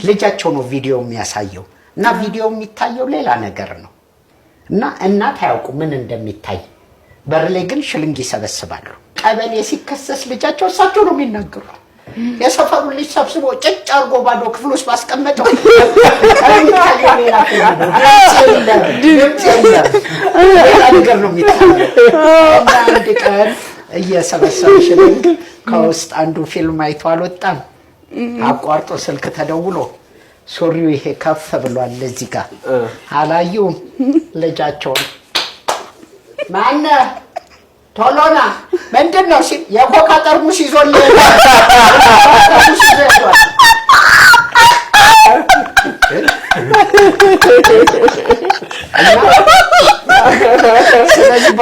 ልጃቸው ነው ቪዲዮ የሚያሳየው እና ቪዲዮ የሚታየው ሌላ ነገር ነው እና እናት አያውቁ ምን እንደሚታይ በር ላይ ግን ሽልንግ ይሰበስባሉ ቀበሌ ሲከሰስ ልጃቸው እሳቸው ነው የሚናገሩት የሰፈሩ ልጅ ሰብስቦ ጭጭ አርጎ ባዶ ክፍል ውስጥ ማስቀመጠው ሌላ ነገር ነው የሚታየው አንድ ቀን እየሰበሰበ ሽልንግ ከውስጥ አንዱ ፊልም አይቶ አልወጣም አቋርጦ ስልክ ተደውሎ ሶሪው ይሄ ከፍ ብሏል ለዚህ ጋር አላዩም ልጃቸው ማነ ቶሎና ምንድነው ሲል የኮካ ጠርሙስ ይዞልኝ ስለዚህ